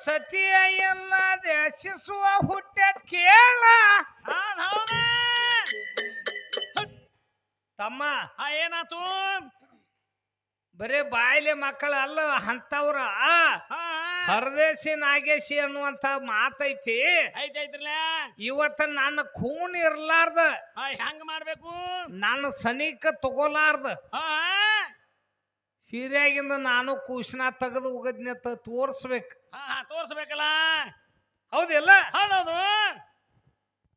ಸತಿಯ ಎಲ್ಲ ದೇಶಿಸುವ ಹುಟ್ಟದ್ ಕೇಳ ತಮ್ಮ ಏನಾತು ಬರೇ ಬಾಯಿಲೆ ಮಕ್ಕಳ ಅಲ್ಲ ಅಂತವ್ರ ಹರದೇಶಿ ನಾಗೇಶಿ ಅನ್ನುವಂತ ಮಾತೈತಿ ಐತೈತ್ರಲ್ಲ ಇವತ್ತ ನನ್ನ ಖೂನ್ ಇರ್ಲಾರ್ದ ಹೆಂಗ ಮಾಡ್ಬೇಕು ನನ್ನ ಸನಿಕ ತಗೋಲಾರ್ದ ಸೀರೆಯಾಗಿಂದ ನಾನು ಕೂಶನ ತೆಗೆದು ಉಗದ್ನ ತೋರ್ಸ್ಬೇಕು ತೋರ್ಸ್ಬೇಕಲ್ಲ ಹೌದಿಲ್ಲ ಹೌದೌದು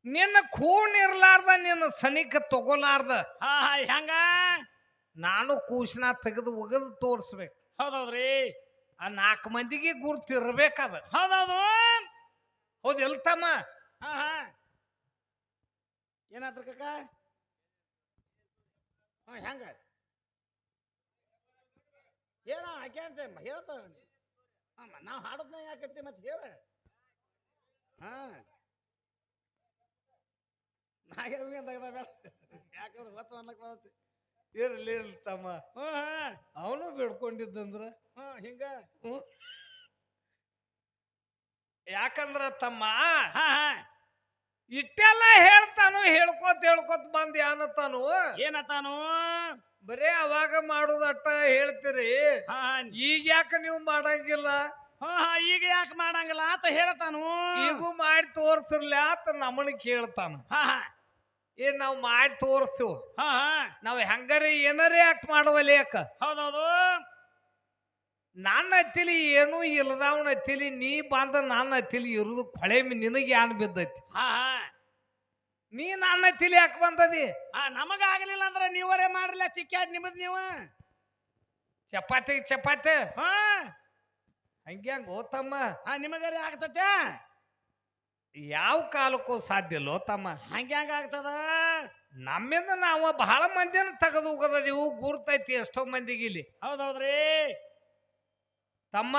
ನಿನ್ನ ಖೂನ್ ಇರ್ಲಾರ್ದ ನಿನ್ನ ಸನಿಕ ತಗೋಲಾರ್ದ ಹೆಂಗ ನಾನು ಕೂಶನ ತೆಗೆದು ಉಗದು ತೋರ್ಸ್ಬೇಕು ಹೌದೌದ್ರಿ ಆ 4 ಮಂದಿಗೆ ಗುರ್ತಿರ್ಬೇಕದ ಹೌದೌದು ಹೌದಿಲ್ಲ ತಮ್ಮ ಏನಾತ್ರ ಕಕ್ಕ ಹೆಂಗ ಹೇಳ ಆಕೆ ಅಂತ ಹೇಳ್ತ ನಾವು ಹಾಡದ್ನ ಯಾಕಂತೆ ಮತ್ತೆ ಹೇಳ ನಾಗೇ ತೆಗ್ದ ಬೇಡ ಯಾಕಂದ್ರೆ ಹೊತ್ತು ಅನ್ಲಕ್ ಬರುತ್ತೆ ಇರ್ಲಿ ತಮ್ಮ ಅವನು ಬೇಡ್ಕೊಂಡಿದ್ದಂದ್ರ ಹಿಂಗ ಯಾಕಂದ್ರ ತಮ್ಮ ಇಟ್ಟೆಲ್ಲ ಹೇಳ್ತಾನು ಹೇಳ್ಕೊತ ಬಂದ್ ಏನತ್ತಾನು ಏನತ್ತಾನು ಬರೇ ಅವಾಗ ಮಾಡುದಟ್ಟ ಹೇಳ್ತೀರಿ ಈಗ ಯಾಕ ನೀವು ಮಾಡಂಗಿಲ್ಲ ಈಗ ಯಾಕೆ ಮಾಡಂಗಿಲ್ಲ ಆತ ಹೇಳ್ತಾನು ಈಗೂ ಮಾಡಿ ತೋರ್ಸಿರ್ಲಿ ಆತ ನಮ್ಮನ್ನ ಕೇಳ್ತಾನ ಏನ್ ನಾವ್ ಮಾಡಿ ತೋರ್ಸ್ತೀವ್ ನಾವ್ ಹೆಂಗಾರೆ ಏನಾರೇ ಯಾಕೆ ಮಾಡುವಲ್ಲಿ ಯಾಕ ಹೌದೌದು ನನ್ನ ಹತ್ತಿಲಿ ಏನೂ ಇಲ್ಲದವನ ಹತ್ತಿಲಿ ನೀ ಬಂದ ನನ್ನ ಹತ್ತಿಲಿ ಇರುದು ಕೊಳೆಮಿ ನಿನಗೆ ಏನ್ ಬಿದ್ದೈತಿ ನೀ ನನ್ನ ಹತ್ತಿಲಿ ಯಾಕೆ ಬಂದದಿ ನಮಗ ಆಗ್ಲಿಲ್ಲ ಅಂದ್ರೆ ನೀವರೇ ಮಾಡ್ರಲ್ಲ ತಿಕ್ಕಾದ್ ನಿಮ್ಮದ್ ನೀವು ಚಪಾತಿ ಹಂಗೆ ಹೋತಮ್ಮ ನಿಮಗಾರೆ ಆಗ್ತತೆ ಯಾವ ಕಾಲಕ್ಕೂ ಸಾಧ್ಯ ಇಲ್ಲೋ ತಮ್ಮ ಹಂಗ್ಯಾಂಗ ಆಗ್ತದ ನಮ್ಮಿಂದ ನಾವು ಬಹಳ ಮಂದಿನ ತೆಗೆದು ಹೋಗದಿವು ಗುರ್ತೈತಿ ಎಷ್ಟೋ ಮಂದಿಗೆ ಇಲ್ಲಿ ಹೌದೌದ್ರಿ ತಮ್ಮ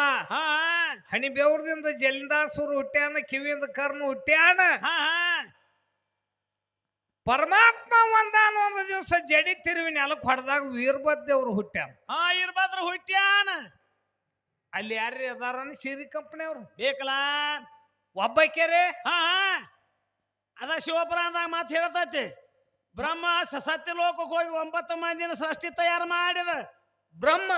ಹಣಿ ಬೆವ್ರದಿಂದ ಜಲಿಂದಾಸುರು ಹುಟ್ಟ್ಯಾನ ಕಿವಿಯಿಂದ ಕರ್ನು ಹುಟ್ಟ್ಯಾನ ಪರಮಾತ್ಮ ಒಂದಾನ ಒಂದು ದಿವಸ ಜಡಿ ತಿರುವಿ ನೆಲಕ್ಕೆ ಹೊಡೆದಾಗ ವೀರಭದ್ರವ್ರು ಹುಟ್ಟ್ಯಾನ ವೀರಭದ್ರ ಹುಟ್ಟ್ಯಾನ ಅಲ್ಲಿ ಯಾರ್ರಿ ಅದಾರನ ಸಿರಿ ಕಂಪನಿ ಅವ್ರು ಬೇಕಲ್ಲ ಒಬ್ಬಾಕ್ಯಾರೆ ಅದ ಶಿವಪುರಾಣದಾಗ ಮಾತು ಹೇಳ್ತೈತಿ ಬ್ರಹ್ಮ ಸತ್ಯ ಲೋಕಕ್ಕೆ ಹೋಗಿ 9 ಮಂದಿನ ಸೃಷ್ಟಿ ತಯಾರು ಮಾಡಿದ ಬ್ರಹ್ಮ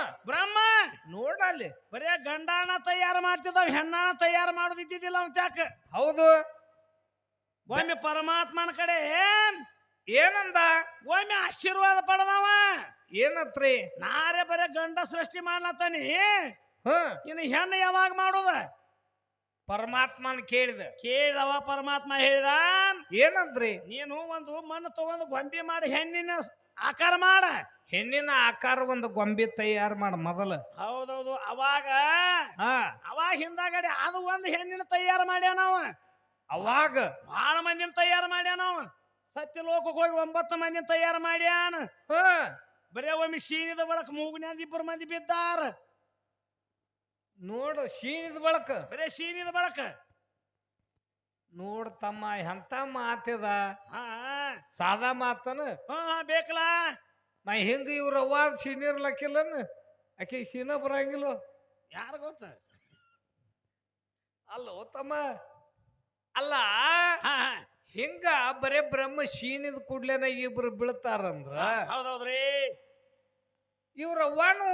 ನೋಡಲ್ಲಿ ಬರೇ ಗಂಡಾಣ ತಯಾರು ಮಾಡ್ತಿದ್ದಾವ ಹೆಣ್ಣಾಣ ತಯಾರು ಮಾಡೋದಿದ್ದಿದ್ದಿಲ್ಲ ಅವ್ನ ಚಾಕ ಹೌದು ಒಮ್ಮೆ ಪರಮಾತ್ಮನ ಕಡೆ ಏನಂದ ಒಮ್ಮೆ ಆಶೀರ್ವಾದ ಪಡೆದವ ಏನತ್ರಿ ನಾರೇ ಬರೇ ಗಂಡ ಸೃಷ್ಟಿ ಮಾಡ್ಲತ್ತಾನಿ ಇನ್ನು ಹೆಣ್ಣು ಯಾವಾಗ ಮಾಡುದ ಪರಮಾತ್ಮನ ಕೇಳಿದವ ಪರಮಾತ್ಮ ಹೇಳಿದ ಏನಂದ್ರಿ ನೀನು ಒಂದು ಮಣ್ಣು ತಗೊಂಡು ಗೊಂಬೆ ಮಾಡಿ ಹೆಣ್ಣಿನ ಆಕಾರ ಮಾಡ ಹೆಣ್ಣಿನ ಆಕಾರ ಒಂದು ಗೊಂಬೆ ತಯಾರು ಮಾಡ ಮೊದಲು ಹೌದೌದು ಅವಾಗ ಹಿಂದಾಗಡೆ ಅದು ಒಂದು ಹೆಣ್ಣಿನ ತಯಾರು ಮಾಡ್ಯಾನವ ಅವಾಗ ಬಹಳ ಮಂದಿನ ತಯಾರು ಮಾಡ್ಯಾನವ ಸತ್ಯ ಲೋಕಕ್ಕೆ ಹೋಗಿ 9 ಮಂದಿನ ತಯಾರು ಮಾಡ್ಯಾನ ಬರೇ ಒಮ್ಮೆ ಶೀನಿದ ಬಳಕ ಮೂಗಿನ್ಯಾದ 2 ಮಂದಿ ಬಿದ್ದಾರ ನೋಡು ಶೀನಿದ ಬಳಕ ಬರೇ ಶೀನಿದ ಬಳಕ ನೋಡ್ ತಮ್ಮ ಎಂತ ಮಾತಿದ ಸಾದಾ ಮಾತನ ಬೇಕಲ್ಲ ನಾ ಹಿಂಗ ಇವ್ರ ಅವ್ವಾದ ಶೀನಿರ್ಲಕ್ಕಿಲ್ಲನ ಆಕೆ ಶೀನ ಬರಂಗಿಲ್ಲ ಯಾರು ಗೊತ್ತ ಅಲ್ಲೋ ತಮ್ಮ ಅಲ್ಲ ಹಿಂಗ ಬರೇ ಬ್ರಹ್ಮ ಶೀನಿದ ಕೂಡ್ಲೇನ ಇಬ್ರು ಬೀಳ್ತಾರಂದ್ರ ಹೌದೌದ್ರಿ ಇವ್ರ ಅವ್ವಾನು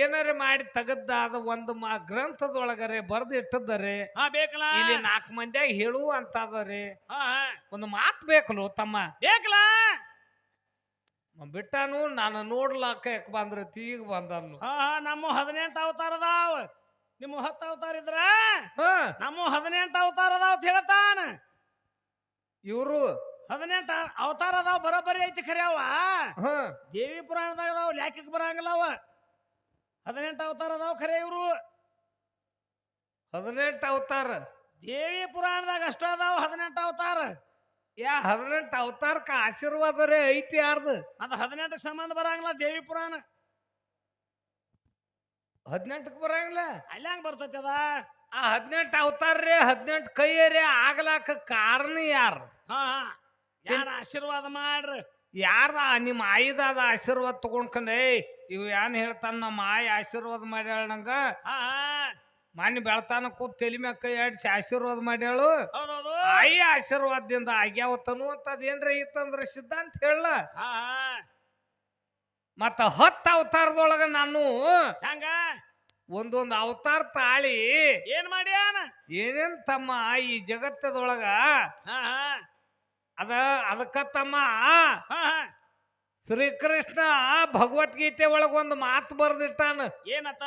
ಏನಾರ ಮಾಡಿ ತೆಗದ್ದಾದ ಒಂದು ಗ್ರಂಥದೊಳಗರೆ ಬರೆದು ಇಟ್ಟದ್ದಾರೆ ಬೇಕಲ್ಲ ಇಲ್ಲಿ 4 ಮಂದಿಯಾಗ ಹೇಳು ಅಂತದಾರೆ ಒಂದು ಮಾತು ಬೇಕಲ್ಲ ತಮ್ಮ ಬೇಕಲ್ಲ ಬಿಟ್ಟಾನು ನಾನು ನೋಡ್ಲಾಕ ಯಾಕೆ ಬಂದ್ರತಿ ಈಗ ಬಂದನು ನಮ್ಮ 18 ಅವತಾರ ಅದಾವ ನಿಮ್ಮ 10 ಅವತಾರ ಇದ್ರ ನಮ್ಮ 18 ಅವತಾರ ಅದಾವ ಹೇಳ್ತಾನ ಇವರು 18 ಅವತಾರ ಅದಾವ ಬರೋಬ್ಬರಿ ಐತಿ ಖರೆ ಅವ ದೇವಿ ಪುರಾಣದಾಗ ಅದಾವ ಲ್ಯಾಕಕ್ಕೆ ಬರಂಗಿಲ್ಲ ಅವ 18 ಅವತಾರ ಅದಾವ ಖರೆ ಇವ್ರು 18 ಅವತಾರ ದೇವಿ ಪುರಾಣದಾಗ ಅಷ್ಟ ಅದಾವ 18 ಅವತಾರ 18 ಅವತಾರಕ್ಕ ಆಶೀರ್ವಾದ ರೇ ಐತಿ ಯಾರ್ದು ಅದು 18ಕ್ಕೆ ಸಂಬಂಧ ಬರಂಗಿಲ್ಲ ದೇವಿ ಪುರಾಣ 18ಕ್ಕೆ ಬರಂಗಿಲ್ಲ ಅಲ್ಲಿ ಹಂಗ ಬರ್ತೈತಿ ಅದ ಆ 18 ಅವತಾರ ರೇ 18 ಕೈಯರೇ ಆಗ್ಲಾಕ ಕಾರಣ ಯಾರು ಯಾರ ಆಶೀರ್ವಾದ ಮಾಡ್ರಿ ಯಾರ ನಿಮ್ಮ ಆಯುಧಾದ ಆಶೀರ್ವಾದ ತಗೊಂಡ್ಕಂಡೆ ಇವ್ ಏನ್ ಹೇಳ್ತಾನ ನಮ್ಮ ಆಯಿ ಆಶೀರ್ವಾದ ಮಾಡ್ಯಾಳ ನಂಗ ಮಣ್ಣು ಬೆಳ್ತಾನ ಕೂತ್ ತಲೆ ಮ್ಯಾಗ ಕೈ ಆಡಿಸಿ ಆಶೀರ್ವಾದ ಮಾಡ್ಯಾಳು ಹೌದೌದು ಆಯಿ ಆಶೀರ್ವಾದದಿಂದ ಆಗ್ಯಾವತ್ತನು ಅಂತದ್ ಏನ್ರ ಇತ್ತಂದ್ರ ಸಿದ್ಧಾಂತ ಹೇಳ ಹಾ ಮತ್ತ 10 ಅವತಾರದೊಳಗ ನಾನು ಹಂಗ ಒಂದೊಂದು ಅವತಾರ ತಾಳಿ ಏನ್ ಮಾಡ್ಯಾನ ಏನೇನ್ ತಮ್ಮ ಈ ಜಗತ್ತದೊಳಗ ಹಾ ಅದಕ್ಕ ತಮ್ಮ ಹಾ ಹಾ ಶ್ರೀಕೃಷ್ಣ ಭಗವದ್ಗೀತೆ ಒಳಗ ಒಂದು ಮಾತು ಬರ್ದಿಟ್ಟಾನ ಏನತ್ತ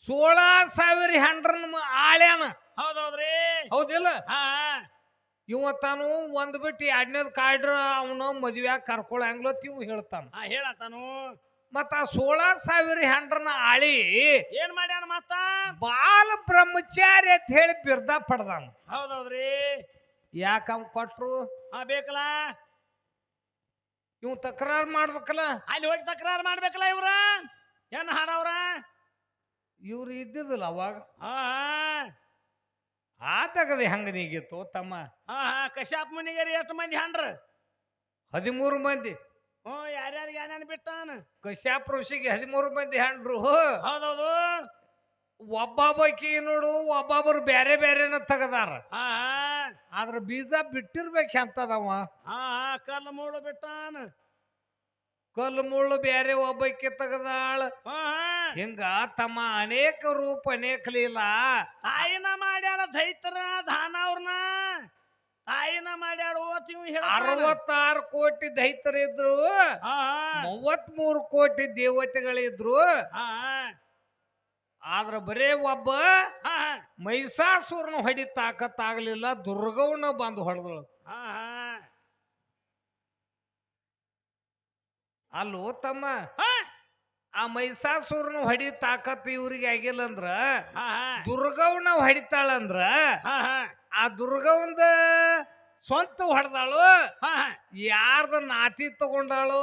16,000 ಹೆಂಡ್ರನ್ ಆಳ್ಯಾನ ಹೌದೌದ್ರಿ ಹೌದಿಲ್ಲ ಹಾ ಇವತ್ತಾನು ಒಂದ್ ಬಿಟ್ಟು ಎರಡನೇದ್ ಕಾಡ್ರ ಅವನು ಮದ್ವ್ಯಾಗ ಕರ್ಕೊಳಂಗ್ಲೋ ಇವ್ ಹೇಳ್ತಾನ ಹೇಳತ್ತಾನು ಮತ್ತ ಆ 16,000 ಹೆಂಡ್ರನ ಆಳಿ ಏನ್ ಮಾಡ್ಯಾನ ಮತ್ತ ಬಾಲ ಬ್ರಹ್ಮಚಾರಿ ಅಂತ ಹೇಳಿ ಬಿರ್ದ ಪಡ್ದಾನ ಹೌದೌದ್ರಿ ಯಾಕ ಅವ್ ಕೊಟ್ರು ಬೇಕಲ್ಲ ಇವ್ ತಕರಾರ್ ಮಾಡ್ಬೇಕಲ್ಲ ಅಲ್ಲಿ ಹೋಗಿ ತಕರಾರು ಮಾಡ್ಬೇಕಲ್ಲ ಇವ್ರ ಏನ್ ಹಾಡವ್ರ ಇವ್ರು ಇದ್ದಿದ್ದಿಲ್ಲ ಅವಾಗ ಹಾ ಆ ತಗದೆ ಹಂಗ ನೀಗಿತ್ತು ತಮ್ಮ ಹಾ ಕಶ್ಯಪ್ ಮುನಿಗರಿ ಎಷ್ಟು ಮಂದಿ ಹಂಡ್ರ 13 ಮಂದಿ ಯಾರ್ಯಾರಿಗೆ ಏನೇನ್ ಬಿಟ್ಟಾನ ಕಶ್ಯಪ ಋಷಿಗೆ 13 ಮಂದಿ ಹೆಂಡ್ರು ಹೌದೌದು ಒಬ್ಬೊಬ್ಬಕಿ ನೋಡು ಒಬ್ಬೊಬ್ಬರು ಬೇರೆ ಬೇರೆನ ತೆಗದಾರ ಹಾ ಆದ್ರ ಬೀಜ ಬಿಟ್ಟಿರ್ಬೇಕು ಅಂತದವ ಹಾ ಕಲ್ಲು ಮೂಳು ಬಿಟ್ಟಾನ ಕಲ್ಲು ಮುಳ್ಳು ಬೇರೆ ಒಬ್ಬಕ್ಕೆ ತೆಗದಾಳ ಹಾ ಹಿಂಗ ತಮ್ಮ ಅನೇಕ ರೂಪ ಅನೇಕ ಲೀಲ ತಾಯಿನ ಮಾಡ್ಯಾಳ ದೈತರ ದಾನ ಅವ್ರನ್ನ ತಾಯಿನ ಮಾಡ್ಯಾಳ 66 ಕೋಟಿ ದೈತರಿದ್ರು 33 ಕೋಟಿ ದೇವತೆಗಳಿದ್ರು ಆದ್ರ ಬರೇ ಒಬ್ಬ ಮೈಸಾಸುರನ ಹೊಡಿ ತಾಕತ್ತಾಗಲಿಲ್ಲ ದುರ್ಗವನ ಬಂದು ಹೊಡೆದಳು ಅಲ್ಲೋ ತಮ್ಮ ಆ ಮೈಸಾಸುರನ ಹೊಡಿ ತಾಕತ್ ಇವ್ರಿಗೆ ಆಗಿಲ್ಲ ಅಂದ್ರ ದುರ್ಗವನ ಹೊಡಿತಾಳಂದ್ರ ಆ ದುರ್ಗವಂದ ಸ್ವಂತ ಹೊಡೆದಾಳು ಯಾರ್ದ ನಾತಿ ತಗೊಂಡಾಳು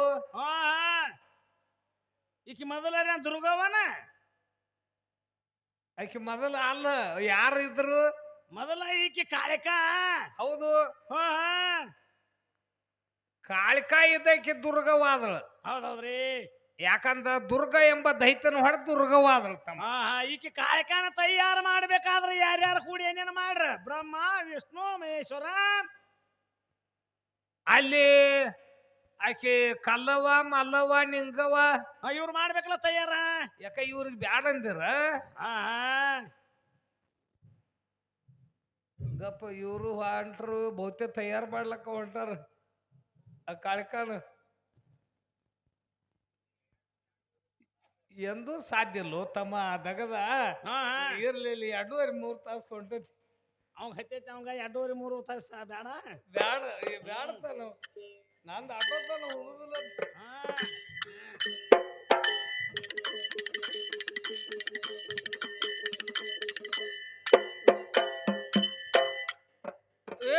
ಈಕಿ ಮೊದಲ ದುರ್ಗವನ ಆಕಿ ಮೊದಲ ಅಲ್ಲ ಯಾರು ಇದ್ರು ಮೊದಲ ಈಕಿ ಕಾಳಿಕ ಹೌದು ಕಾಳಿಕಾ ಇದ್ದಕ್ಕೆ ದುರ್ಗವಾದಳು ಹೌದೌದ್ರಿ ಯಾಕಂದ್ರ ದುರ್ಗ ಎಂಬ ದೈತನ ಹೊಡೆದು ದುರ್ಗವಾದಳು ತಮ್ಮ ಈಕಿ ಕಾಳಿಕಾನ ತಯಾರು ಮಾಡ್ಬೇಕಾದ್ರೆ ಯಾರ್ಯಾರು ಕೂಡಿ ಏನೇನು ಮಾಡ್ರ ಬ್ರಹ್ಮ ವಿಷ್ಣು ಮಹೇಶ್ವರ ಅಲ್ಲಿ ಆಕೆ ಕಲ್ಲವ ಮಲ್ಲವ ನಿಂಗವ ಇವ್ರು ಮಾಡ್ಬೇಕಲ್ಲ ತಯಾರ ಯಾಕ ಇವ್ರಿಗೆ ಬ್ಯಾಡ ಅಂದಿರ ಗಪ್ಪ ಇವರು ಹೊಂಟ್ರು ಬಹುತೇಕ ತಯಾರು ಮಾಡ್ಲಕ್ಕ ಹೊಂಟಾರ ಆ ಕಾಳಿಕಾನ ಎಂದೂ ಸಾಧ್ಯ ಇಲ್ಲೋ ತಮ್ಮ ದಗದ ಇರ್ಲಿಲ್ಲ 2.5-3 ತಾಸು ಕೊಂಟೈತಿ ಅವಂಗ ಹತ್ತೈತಿ ಅವಂಗ 2.5-3 ತಾಸು ಬೇಡ ಬ್ಯಾಡ ಬ್ಯಾಡತಾನ ನಂದು ಆಟೋತಾನ ಹೋಗುದಿಲ್ಲ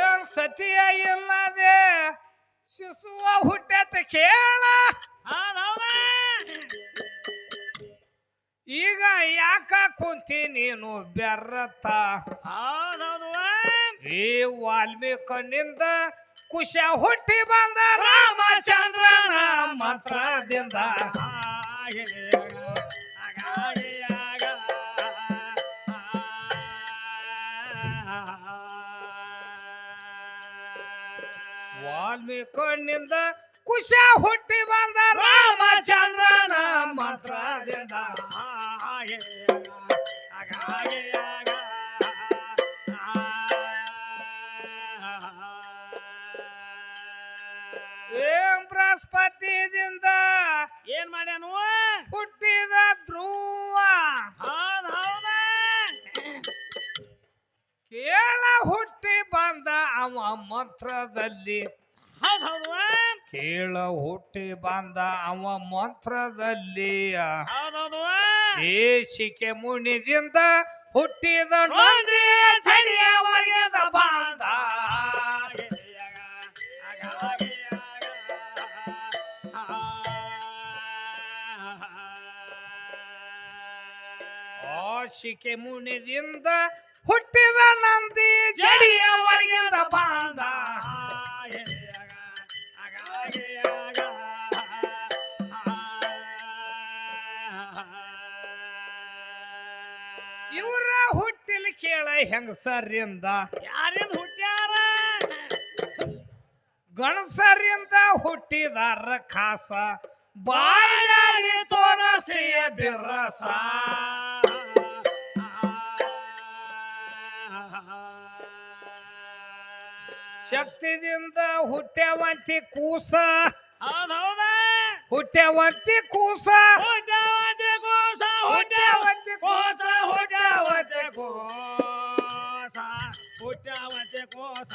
ಏನ್ ಸತಿಯ ಇಲ್ಲದೆ ಶಿಶುವ ಹುಟ್ಟೆತ ಕೇಳ ಈಗ ಯಾಕ ಕುಂತಿ ನೀನು ಬೆರ್ರತ್ತ ಈ ವಾಲ್ಮೀಕನಿಂದ ಕುಶ ಹುಟ್ಟಿ ಬಂದ ರಾಮಚಂದ್ರನ ಮಂತ್ರದಿಂದ ವಾಲ್ಮೀಕನಿಂದ ಕುಶ ಹುಟ್ಟಿ ಬಂದ ರಾಮಚಂದ್ರನ ಮಂತ್ರದಿಂದ ಏನ್ ಬೃಹಸ್ಪತಿದಿಂದ ಏನ್ ಮಾಡ್ಯಾನು ಹುಟ್ಟಿದ ಧ್ರುವ ಕೇಳ ಹುಟ್ಟಿ ಬಂದ ಅವ ಮಂತ್ರದಲ್ಲಿ ಕೇಳ ಹುಟ್ಟಿ ಬಂದ ಅವ ಮಂತ್ರದಲ್ಲಿ ಏಸಿಕೆ ಮುನಿದಿಂದ ಹುಟ್ಟಿದ ನೊಂದಿಯ ಚಡಿಯ ಒಗೆದ ಬಾಂಧ ಆಶಿಕೆ ಮುನಿದಿಂದ ಹುಟ್ಟಿದ ನಂದಿ ಜಡಿಯ ಒಳಗಿಂದ ಬಾಂಧ ಇವರ ಕೇಳ ಹೆಂಗಸರಿಂದ ಯಾರಿಂದ ಹುಟ್ಟ್ಯಾರ ಗಣಸರಿಂದ ಹುಟ್ಟಿದಾರ ಖಾಸ ಬಾಯಾಗಿ ತೋರಸಿಯ ಬಿರಸ ಶಕ್ತಿದಿಂದ ಹುಟ್ಟ್ಯಾವಂತಿ ಕೂಸ ಹೌದೌದ ಹುಟ್ಟ್ಯಾವಂತಿ ಕೂಸ ಹುಟ್ಟ್ಯಾವಂತಿ ಕೋಸ ಹುಟ್ಟ್ಯಾವಂತಿ ಕೋಸ ಹುಟ್ಟ್ಯಾವಂತಿ ಕೋಸ ಹುಟ್ಟ್ಯಾವಂತಿ ಕೋಸ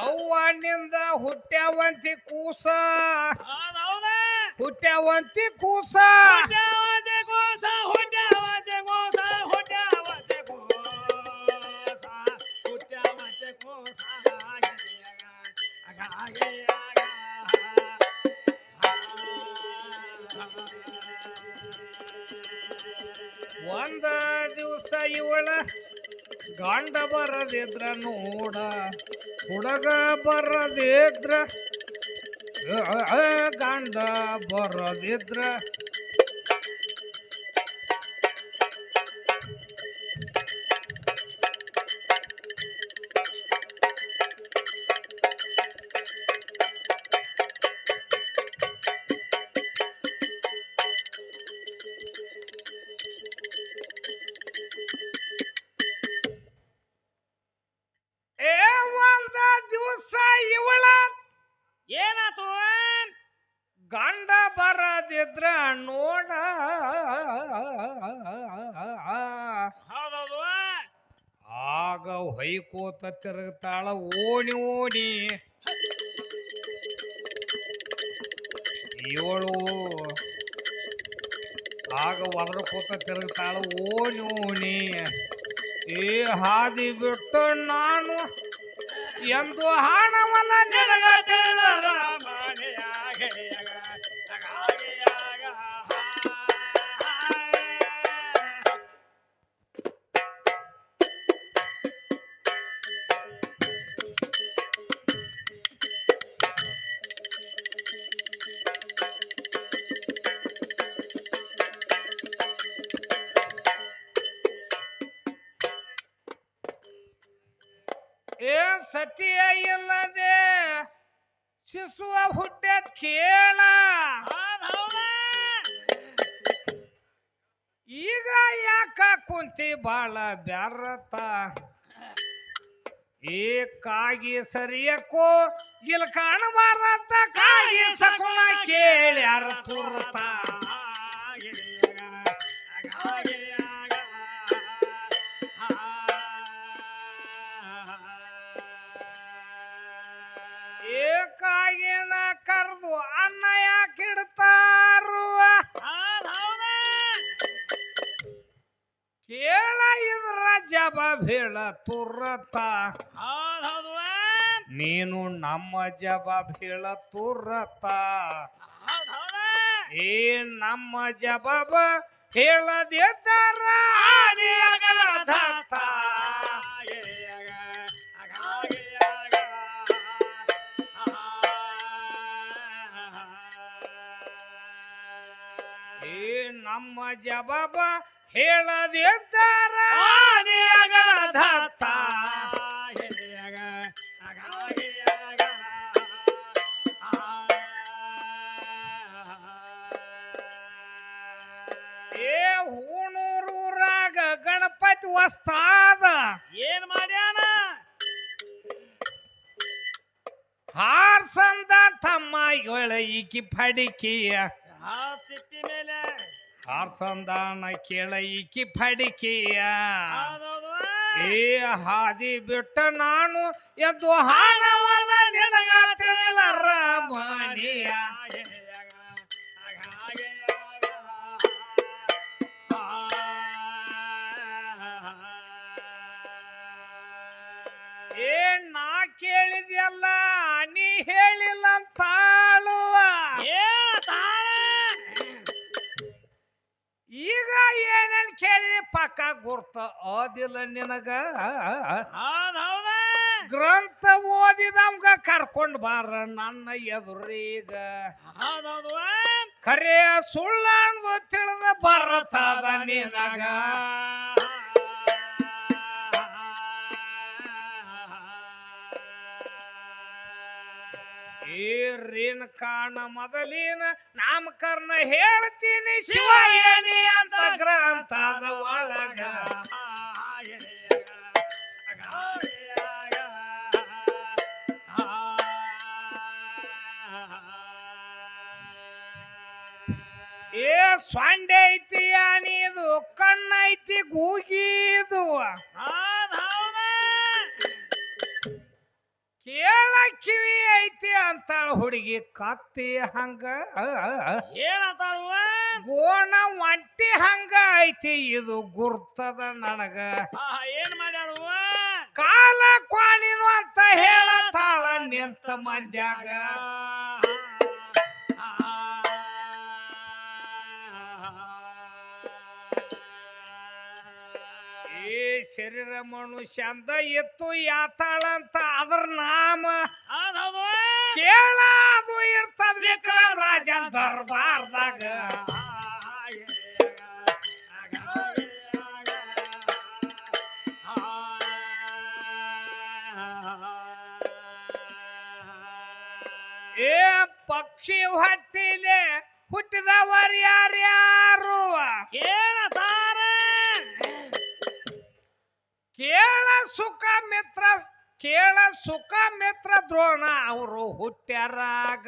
ಅವ್ವನಿಂದ ಹುಟ್ಟ್ಯಾವಂತಿ ಕೂಸ ಹೌದೌದ ಹುಟ್ಟ್ಯಾವಂತಿ ಕೂಸ ಹುಟ್ಟ್ಯಾವಂತಿ ಕೋಸ ಹುಟ್ಟ್ಯಾವಂತಿ ಕೋಸ ಹುಟ್ಟ್ಯಾವಂತಿ ಕೋಸ ಹುಟ್ಟ್ಯಾವಂತಿ ಕೋಸ ಒಂದ ದಿವಸ ಇವಳ ಗಂಡ ಬರದಿದ್ರ ನೋಡ ಹುಡುಗ ಬರದಿದ್ರ ಗಂಡ ಬರದಿದ್ರ ಒಂದ ದಿವಸ ಇವಳ ಏನಾತು ಗಂಡ ಬರದಿದ್ರ ನೋಡ ಹೌದೌದು ಆಗ ಹೊಯ್ಕೋತ ತಿರುಗ್ತಾಳ ಓಣಿ ಓಣಿ ಇವಳು ಆಗ ಒದರ್ಕೋತ ತಿರುಗ್ತಾಳ ಓಣಿ ಓಣಿ ಏ ಹಾದಿ ಬಿಟ್ಟು ನಾನು ಎಂದು ಹಣವನ್ನ ನಿನಗ ತಿಳಿದ ಏನ್ ಸತಿಯ ಇಲ್ಲದೆ ಶಿಶುವ ಹುಟ್ಟದ್ ಕೇಳ ಈಗ ಯಾಕ ಕುಂತಿ ಬಾಳ ಬ್ಯಾರತ ಏ ಕಾಗಿ ಸರಿಯಕ್ಕೋ ಗಿಲ್ ಕಾಣಬಾರತ ಕಾಗಿ ಸಕುಣ ಕೇಳ್ಯಾರ ತುರ್ತ ಏಕಾಗಿನ ಕರೆದು ಅನ್ನ ಯಾಕಿಡ್ತಾರು ಕೇಳ ಇದ್ರ ಜವಾಬ್ ಹೇಳ ತುರ್ತ ನೀನು ನಮ್ಮ ಜವಾಬ್ ಹೇಳ ತುರ್ತ ಏ ನಮ್ಮ ಜವಾಬ ಹೇಳದಿದ್ದಾರ ಏ ನಮ್ಮ ಜವಾಬ ಹೇಳದಿದ್ದಾರ ಏ ಹೂಣೂರೂರಾಗ ಗಣಪತಿ ವಸ್ತಾದ ಏನ್ ಮಾಡ್ಯಾನ ಹಾರ್ಸಂದ ತಮ್ಮ ಏಳ ಈಕಿ ಫಡಿಕೆಯ ಸಿಪ್ಪಿ ಮೇಲೆ ಹಾರ್ಸಂದಾನ ಕೇಳ ಈಕಿ ಫಡಿಕೆಯ ಹೌದೌದು ಏ ಹಾದಿ ಬಿಟ್ಟ ನಾನು ಎದ್ದು ಹಾನವಲ್ಲ ನಿನಗ ತಿಳಿಲರ ಮಣಿಯ ಏ ನಾ ಕೇಳಿದ್ಯಲ್ಲ ನೀ ಹೇಳಿಲ್ಲ ಅಂತಾಳುವ ಈಗ ಏನೇನ್ ಕೇಳಿದೆ ಪಕ್ಕ ಗುರ್ತ ಓದಿಲ್ಲ ನಿನಗ ಗ್ರಂಥ ಓದಿದವಂಗ ಕರ್ಕೊಂಡ್ ಬಾರ ನನ್ನ ಎದುರೀಗ ಹೌದೌದು ಖರೆ ಸುಳ್ಳಾಣ್ದು ತಿಳಿದ ಬರತದ ನಿನಗ ಈ ರೀನ್ ಕಾಣ ಮೊದಲಿನ ನಾಮಕರಣ ಹೇಳ್ತೀನಿ ಶಿವಯನಿ ಅಂತ ಗ್ರಂಥದ ಒಳಗ ಏ ಸ್ವಾಂಡೆ ಐತಿ ಅಣಿದು ಕಣ್ಣೈತಿ ಗೂಗಿದು ಕೇಳ ಕಿವಿ ಐತಿ ಅಂತಾಳ ಹುಡುಗಿ ಕತ್ತಿ ಹಂಗ ಏನಂತಾಳುವ ಗೋಣ ಒಂಟಿ ಹಂಗ ಐತಿ ಇದು ಗುರ್ತದ ನನಗ ಏನ್ ಮಾಡ್ಯಾಳುವ ಕಾಲ ಕ್ವಾಣಿನು ಅಂತ ಹೇಳತಾಳ ನಿಂತ ಮಂದ್ಯಾಗ ಈ ಶರೀರ ಮನುಷ್ಯಂದ ಎತ್ತು ಯಾತಾಳ ಅಂತ ಅದ್ರ ನಾಮ ಕೇಳ ಅದು ಇರ್ತದ ವಿಕ್ರಮ ರಾಜನ್ ದರ್ಬಾರ್ದಾಗ ಏ ಪಕ್ಷಿ ಹೊಟ್ಟಿಲೆ ಹುಟ್ಟಿದವರು ಯಾರ್ಯಾರು ಕೇಳ ಸುಖ ಮಿತ್ರ ಕೇಳ ಸುಖ ಮಿತ್ರ ದ್ರೋಣ ಅವರು ಹುಟ್ಟ್ಯಾರಾಗ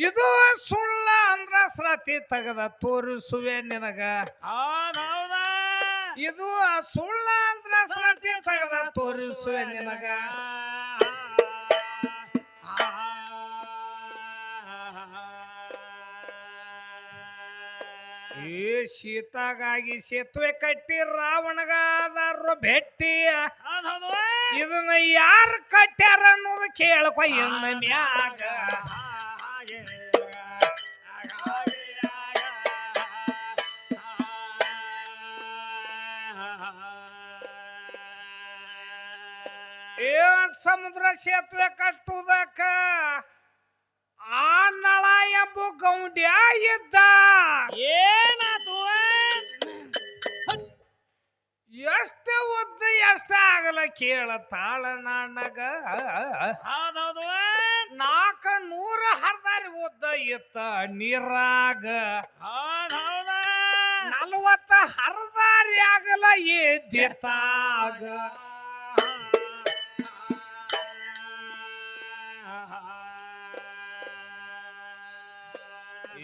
ಇದು ಸುಳ್ಳ ಅಂದ್ರ ಸ್ರತಿ ತೆಗದ ತೋರಿಸುವೆ ನಿನಗ ಇದು ಸುಳ್ಳ ಅಂದ್ರ ಸ್ರತಿ ತೆಗದ ತೋರಿಸುವೆ ನಿನಗ ಈ ಶೀತಾಗಾಗಿ ಸೇತುವೆ ಕಟ್ಟಿ ರಾವಣಗಾದರು ಭೆಟ್ಟಿ ಇದನ್ನ ಯಾರು ಕಟ್ಟ್ಯಾರ ಅನ್ನೋದು ಕೇಳಕೊ ಎನ್ನ ಮ್ಯಾಗ ಏ ಸಮುದ್ರ ಸೇತುವೆ ಕಟ್ಟುವುದಕ್ಕ ಆ ನಳ ಎಂಬ ಗೌಂಡ್ಯ ಇದ್ದ ಏನಾತು ಎಷ್ಟು ಉದ್ದ ಎಷ್ಟ ಆಗಲ್ಲ ಕೇಳತಾಳ ನನಗ ಹೌದೌದು 400 ಹರ್ದಾರಿ ಉದ್ದ ಇತ್ತ ನೀರಾಗ ಹೌದೌದ 40 ಹರ್ದಾರಿ ಆಗಲ್ಲ ಎದ್ದಿತ್ತಾಗ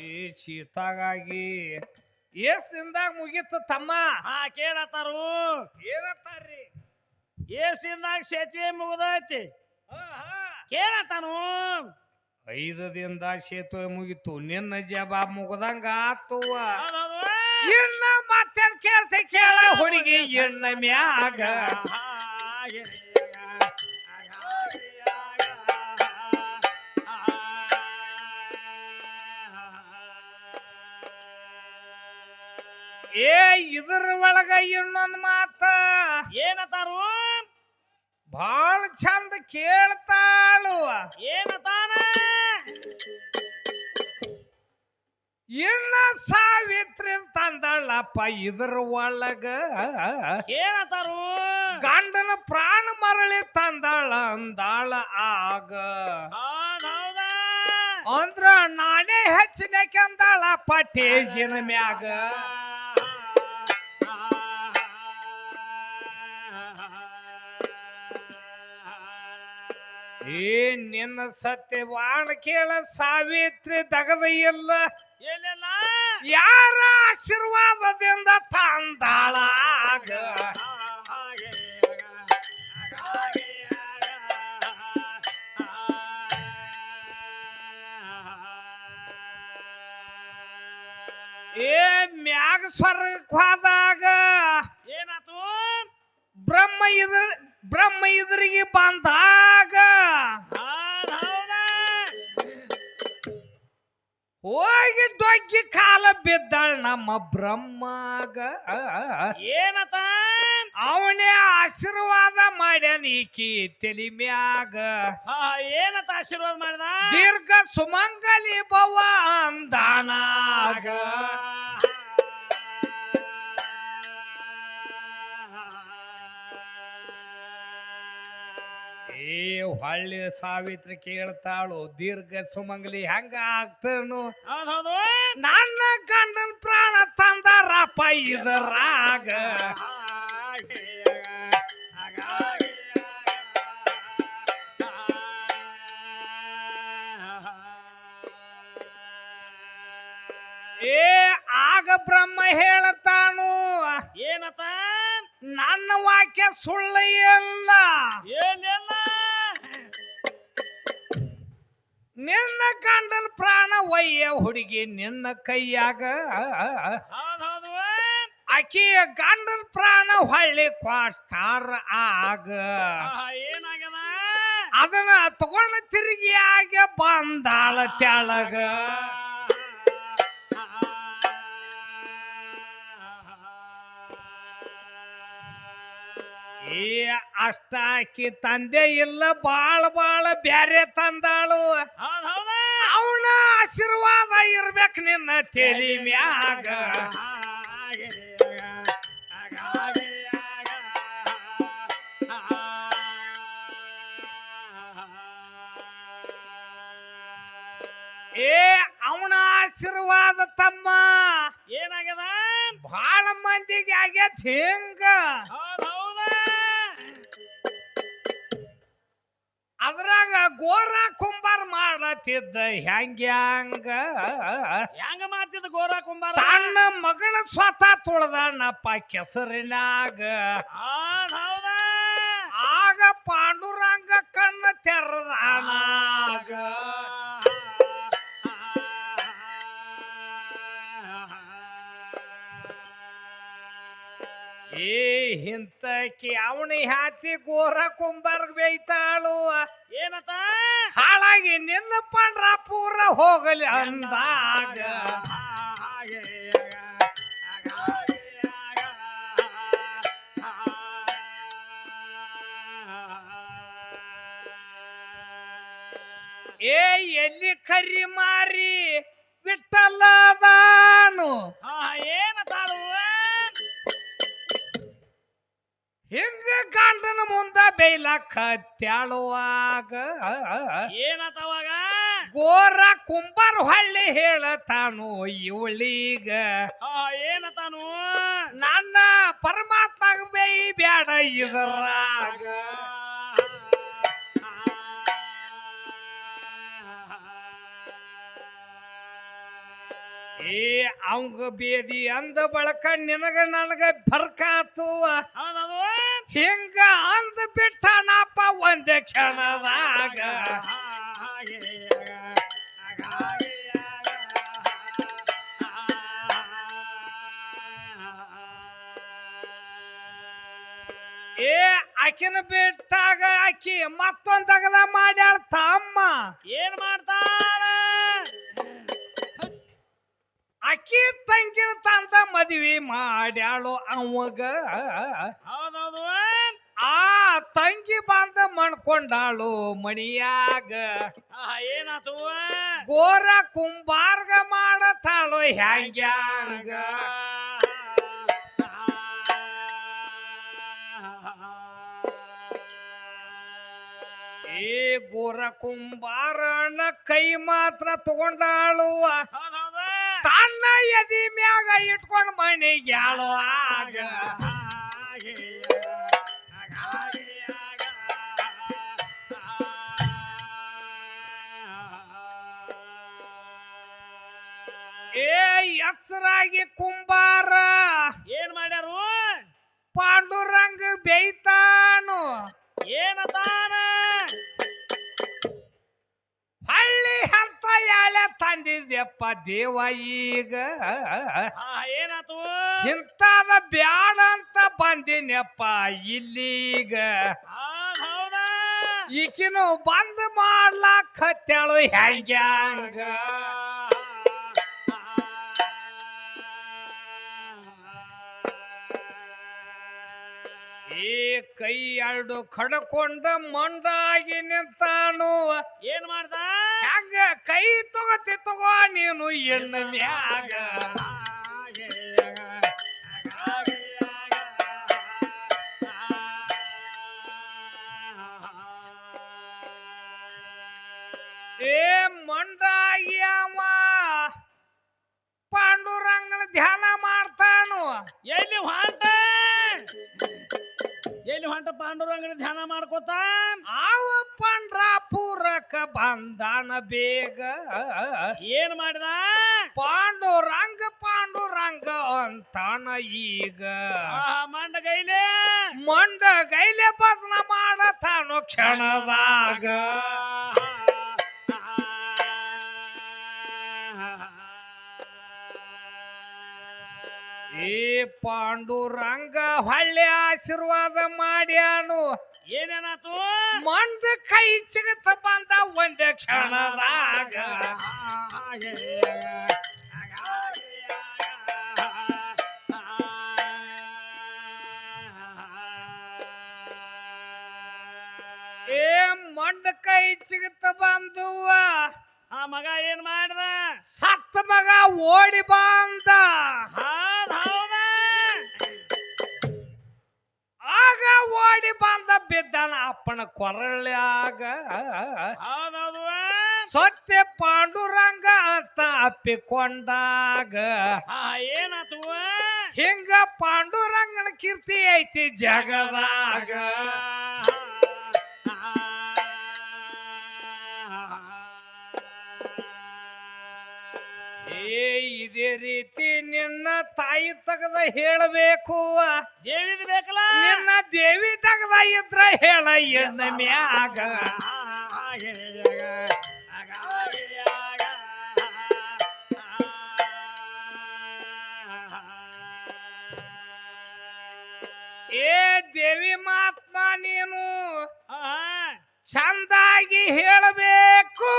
ಈ ಶೀತಾಗಾಗಿ ಎಷ್ಟ್ ದಿನದಾಗ ಮುಗೀತು ತಮ್ಮ ಕೇಳತ್ತಾರು ಏನತ್ತಾರ್ರಿ ಎಷ್ಟ್ ದಿನದಾಗ ಸೇತುವೆ ಮುಗಿದೈತಿ ಕೇಳತ್ತಾನು 5 ದಿನದಾಗ ಸೇತುವೆ ಮುಗಿತು ನಿನ್ನ ಜವಾಬ್ ಮುಗ್ದಂಗ ಆತುವ ಇನ್ನ ಮತ್ತೆ ಕೇಳ್ತೆ ಕೇಳ ಹುಡುಗಿ ಎಣ್ಣ ಮ್ಯಾಗ ಏ ಇದ್ರ ಒಳಗ ಇನ್ನೊಂದ್ ಮಾತ ಏನತಾರು ಬಾಳ ಚಂದ ಕೇಳ್ತಾಳು ಏನತಾನ ಇನ್ನ ಸಾವಿತ್ರಿ ತಂದಳಪ್ಪ ಇದ್ರ ಒಳಗ ಏನತಾರು ಗಂಡನ ಪ್ರಾಣ ಮರಳಿ ತಂದಾಳ ಅಂದಾಳ ಆಗ ಅಂದ್ರ ನಾನೇ ಹೆಚ್ಚಿನಕ್ಕೆ ಅಂದಾಳಪ್ಪ ಟೇಜಿನ ಮ್ಯಾಗ ಏ ನಿನ್ನ ಸತ್ಯವಾಣ ಕೇಳ ಸಾವಿತ್ರಿ ತಗದ ಇಲ್ಲ ಏನಿಲ್ಲ ಯಾರ ಆಶೀರ್ವಾದದಿಂದ ತಂದಾಳ ಆಗ ಏ ಮ್ಯಾಗ ಸ್ವರ್ಗಕ್ಕೆ ಹೋದಾಗ ಏನಾತು ಬ್ರಹ್ಮ ಇದ್ರಿಗೆ ಬಂದಾಗ ಹೋಗಿ ಡೊಗ್ಗಿ ಕಾಲ ಬಿದ್ದಾಳ ನಮ್ಮ ಬ್ರಹ್ಮಗ ಏನತ ಅವನೇ ಆಶೀರ್ವಾದ ಮಾಡ್ಯಾನ ಈಕಿ ತಲಿ ಮ್ಯಾಗ ಏನಂತ ಆಶೀರ್ವಾದ ಮಾಡಿದ ದೀರ್ಘ ಸುಮಂಗಲಿ ಭವ ಅಂದಾನಾಗ ಏ ಹೊಳ್ಳಿ ಸಾವಿತ್ರಿ ಕೇಳ್ತಾಳು ದೀರ್ಘ ಸುಮಂಗಲಿ ಹೆಂಗ ಆಗ್ತನು ಹೌದೌದು ನನ್ನ ಗಂಡನ ಪ್ರಾಣ ತಂದಾರಪ್ಪ ಇದರಾಗ ಏ ಆಗ ಬ್ರಹ್ಮ ಹೇಳತಾನು ಏನತ ನನ್ನ ವಾಕ್ಯ ಸುಳ್ಳು ಇಲ್ಲ ಏನಿಲ್ಲ ನಿನ್ನ ಗಂಡನ ಪ್ರಾಣ ಒಯ್ಯ ಹುಡುಗಿ ನಿನ್ನ ಕೈಯಾಗ ಹೌದೌದು ಆಕಿಯ ಗಂಡನ ಪ್ರಾಣ ಹೊಳ್ಳಿ ಕೊಟ್ಟಾರ ಆಗ ಏನಾಗ್ಯದ ಅದನ್ನ ತಗೊಂಡು ತಿರುಗಿ ಆಗ ಬಂದಾಳ ತೆಳಗ ಏ ಅಷ್ಟಾಕಿ ತಂದೆ ಇಲ್ಲ ಬಾಳ ಬಾಳ ಬ್ಯಾರೆ ತಂದಾಳು ಅವನ ಆಶೀರ್ವಾದ ಇರ್ಬೇಕು ನಿನ್ನ ತಲಿ ಮ್ಯಾಗ ಏ ಅವನ ಆಶೀರ್ವಾದ ತಮ್ಮ ಏನಾಗ್ಯದ ಬಾಳ ಮಂದಿಗೆ ಆಗೈತ್ ಹಿಂಗ ಅದ್ರಾಗ ಗೋರ ಕುಂಬಾರ ಮಾಡತ್ತಿದ್ದ ಹೆಂಗ ಹೆಂಗ ಮಾಡ್ತಿದ್ದ ಗೋರ ಕುಂಬಾರ ತನ್ನ ಮಗನ ಸ್ವತಃ ತುಳ್ದಣ್ಣಪ್ಪ ಕೆಸರಿನಾಗ ಆಗ ಪಾಂಡುರಂಗ ಕಣ್ಣ ತೆರದಾನಾಗ ಏ ಹಿಂತಕಿ ಅವನ ಹಾತಿ ಗೋರ ಕುಂಬಾರ್ಗ ಬೇಯ್ತಾಳು ಏನತ ಹಾಳಾಗಿ ನಿನ್ನ ಪಂಡ್ರಾಪುರ ಹೋಗಲಿ ಅಂದಾಗ ಏ ಎಲ್ಲಿ ಕರಿ ಮಾರಿ ಬಿಟ್ಟಲ್ಲದಾನು ಏನತಾಳು ಹಿಂಗ ಗಂಡನ ಮುಂದ ಬೇಯ್ಲಕ್ಕ ತ್ಯಾಳುವಾಗ ಏನತವಾಗ ಗೋರ ಕುಂಬಾರ ಹೊಳ್ಳಿ ಹೇಳತಾನು ಇವಳಿಗ ಏನತಾನು ನನ್ನ ಪರಮಾತ್ಮಗ ಬೇಯಿ ಬ್ಯಾಡ ಇದರಾಗ ಏ ಅವಂಗ ಬೇದಿ ಅಂದ ಬಳಕ ನಿನಗ ನನಗ ಬರ್ಕಾತು ಹಿಂಗ ಅಂದ ಬಿಟ್ಟನಪ್ಪ ಒಂದೇ ಕ್ಷಣದಾಗ ಏ ಆಕಿನ ಬಿಟ್ಟಾಗ ಆಕಿ ಮತ್ತೊಂದ್ ಅಗದ ಮಾಡ್ಯಾಳ ತಮ್ಮ ಏನ್ ಮಾಡ್ತಾಳ ಅಕ್ಕಿ ತಂಗಿನ ತಂದ ಮದ್ವಿ ಮಾಡ್ಯಾಳು ಅವಾಗ ಹೌದೌದು ಆ ತಂಗಿ ಬಂದ ಮಣ್ಕೊಂಡಾಳು ಮಣಿಯಾಗ ಏನಾತು ಗೋರ ಕುಂಬಾರ್ಗ ಮಾಡತಾಳು ಹ್ಯಾಂಗ್ಯಾಂಗ ಏ ಗೋರ ಕುಂಬಾರನ ಕೈ ಮಾತ್ರ ತಗೊಂಡಾಳು ತನ್ನ ಎದಿ ಮ್ಯಾಗ ಇಟ್ಕೊಂಡ್ ಮಣಿಗ್ಯಾಳು ಆಗ ಏ ಎಚ್ಚರಾಗಿ ಕುಂಬಾರ ಏನ್ ಮಾಡ್ಯಾರು ಪಾಂಡುರಂಗ ಬೇಯ್ತಾನು ಏನತಾನ ಹಳ್ಳಿ ಹಂತ ಯಾಳೆ ತಂದಿದ್ಯಪ್ಪ ದೇವ ಈಗ ಏನಾತು ಇಂತಾದ ಬ್ಯಾಡ ಅಂತ ಬಂದಿನಪ್ಪ ಇಲ್ಲೀಗ ಹೌದಾ ಈಕಿನು ಬಂದ್ ಮಾಡ್ಲಾಕ್ ಹತ್ಯಾಳು ಹ್ಯಾಂಗ್ಯಾಂಗ ಕೈ ಎರಡು ಕಡ್ಕೊಂಡ ಮಂಡಾಗಿ ನಿಂತಾನು. ಏನ್ ಮಾಡ್ದ? ಹಂಗ ಕೈ ತಗೋ ನೀನು ಎಣ್ಣ ಮ್ಯಾಗ. ಏ ಮಂಡಾಗಿ ಅವ ಪಾಂಡುರಂಗನ ಧ್ಯಾನ ಮಾಡ್ತಾನು. ಎಲ್ಲಿ ಹೊಂಟ ಪಾಂಡುರಂಗನ ಧ್ಯಾನ ಮಾಡ್ಕೋತ ಅವ ಪಂಡ್ರಾಪುರಕ್ಕ ಬಂದಾನ ಬೇಗ. ಏನ್ ಮಾಡಿದ? ಪಾಂಡುರಂಗ ಅಂತಾನ ಈಗ. ಮಂಡಗೈಲೆ ಭಜನ ಮಾಡತಾನು ಕ್ಷಣದಾಗ. ಏ ಪಾಂಡುರಂಗ ಹೊಳ್ಳೆ ಆಶೀರ್ವಾದ ಮಾಡ್ಯಾನು. ಏನೇನಾತು? ಮಂಡ ಕೈ ಚಿಗತ ಬಂದ ಒಂದೇ ಕ್ಷಣದಾಗ. ಏ ಮಂಡ ಕೈ ಚಿಗತ ಬಂದುವ ಆ ಮಗ ಏನ್ ಮಾಡ್ದ? ಸತ್ತ ಮಗ ಓಡಿ ಬಂದ. ಆಗ ಓಡಿ ಬಂದ ಬಿದ್ದಾನ ಅಪ್ಪನ ಕೊರಳ್ಯಾಗ. ಸತ್ಯ ಪಾಂಡುರಂಗ ಅಂತ ಅಪ್ಪಿಕೊಂಡಾಗ ಏನಾತು? ಹಿಂಗ ಪಾಂಡುರಂಗನ ಕೀರ್ತಿ ಐತಿ ಜಗದಾಗ. ಇದೇ ರೀತಿ ನಿನ್ನ ತಾಯಿ ತಗದ ಹೇಳಬೇಕು. ದೇವಿದ ಬೇಕಲ್ಲ? ನಿನ್ನ ದೇವಿ ತಗದ ಇದ್ರ ಹೇಳ ಎಣ್ಣ ಮ್ಯಾಗ. ಏ ದೇವಿ ಮಾತ್ಮ ನೀನು ಚಂದಾಗಿ ಹೇಳಬೇಕು.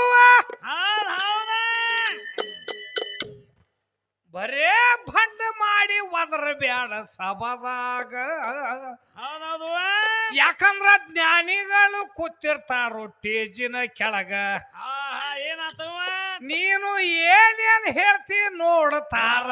ಬರೇ ಭಂಡ ಮಾಡಿ ಒದರ ಬ್ಯಾಡ ಸಭದಾಗ. ಯಾಕಂದ್ರ ಜ್ಞಾನಿಗಳು ಕೂತಿರ್ತಾರೋ ಟೇಜಿನ ಕೆಳಗ. ಏನಾತವ? ನೀನು ಏನೇನ್ ಹೇಳ್ತಿ ನೋಡ್ತಾರ.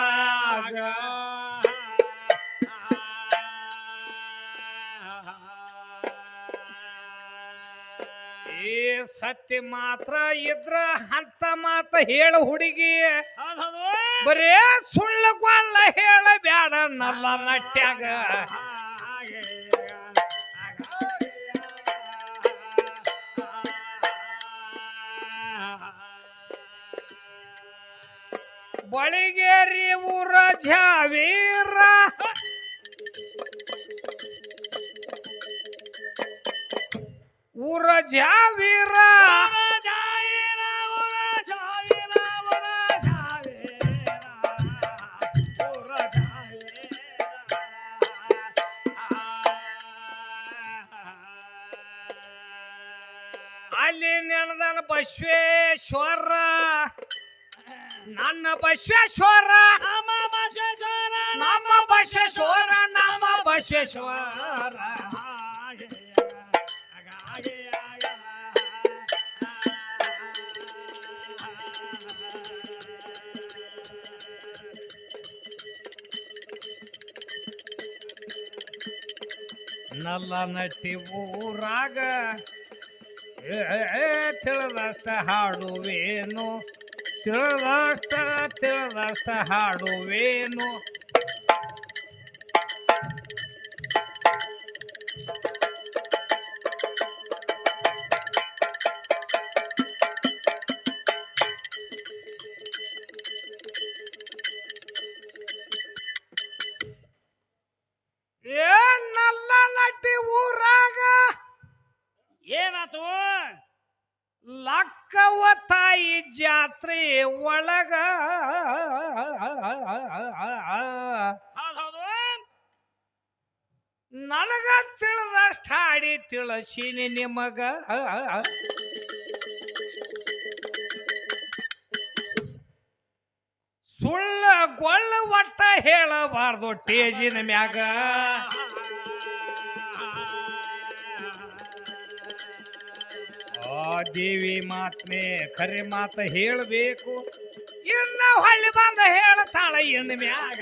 ಏ ಸತ್ಯ ಮಾತ್ರ ಇದ್ರ ಅಂತ ಮಾತ ಹೇಳ ಹುಡುಗಿ. ಬರೇ ಸುಳ್ಳಗೊಲ್ಲ ಹೇಳ ಬ್ಯಾಡ ನಲ್ಲ ನಟ್ಯಾಗ. ಬಳಿಗೇರಿ ಊರ ಜಾವೀರ ಊರ ಜಾವೀರ ಅಲ್ಲಿ ನೆನದನ ಬಸವೇಶ್ವರ. ನನ್ನ ಬಸವೇಶ್ವರ ನಮ್ಮ ಬಸವೇಶ್ವರ. ನಲ್ಲ ನಟಿ ಊರಾಗ ತಿಳಿದಷ್ಟ ಹಾಡುವೇನು, ತಿಳಿದಷ್ಟ ಹಾಡುವೇನು. ಏನಲ್ಲ ನಟಿ ಊರಾಗ ಏನಾತು? ಲಕ್ಕವ್ವ ತಾಯಿ ಜಾತ್ರೆ ಒಳಗ ನನಗ ತಿಳಿದಷ್ಟ ಹಾಡಿ ತಿಳಿಸೀನಿ ನಿಮಗ. ಸುಳ್ಳ ಗೊಳ್ಳ ಒಟ್ಟ ಹೇಳಬಾರ್ದು ಟೇಜಿನ ಮ್ಯಾಗ. ದೇವಿ ಮಾತ್ನೆ ಖರೆ ಮಾತ ಹೇಳಬೇಕು ಇನ್ನ ಹೊಳ್ಳಿ ಬಂದ ಹೇಳ್ತಾಳ ಇನ್ ಮ್ಯಾಗ